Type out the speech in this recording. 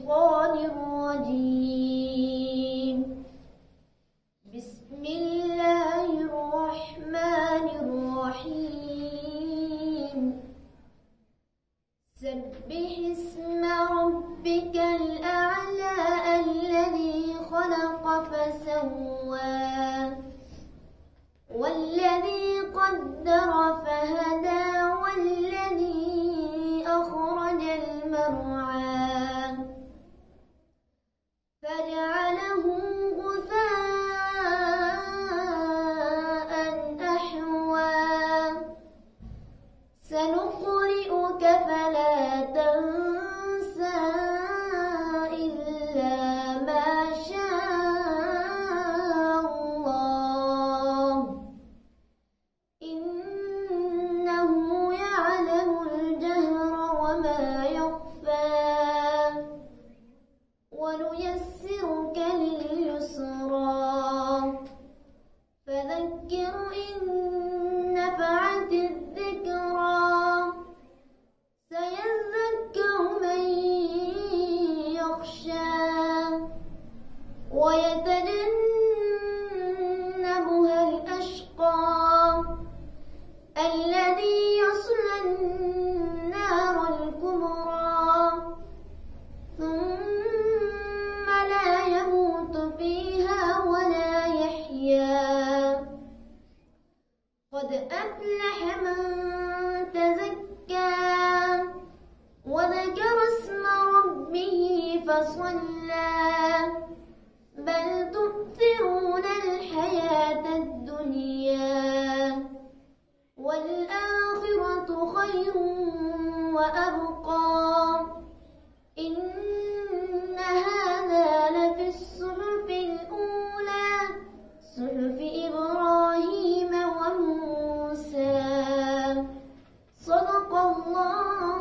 الشيطان الرجيم. بسم الله الرحمن الرحيم. سبح اسم ربك الأعلى الذي خلق فسوى والذي قدر فهدى والذي أخرج المرعى فجعله غثاء أحوى. سنقرئك فلا تنسى إلا ما شاء الله إنه يعلم الجهر وما يخفى. ونيسرك لليسرى فذكر إن نفعت الذكرى. سيذكر من يخشى ويتجنبها الأشقى الذي يصلى النار الكبرى ثم لا يموت فيها ولا يحيا. قد أفلح من تزكى وذكر اسم ربه فصلى. بل تؤثرون الحياة الدنيا والآخرة خير وأبقى. إن هذا لفي الصحف الأولى صحف إبراهيم وموسى. صدق الله.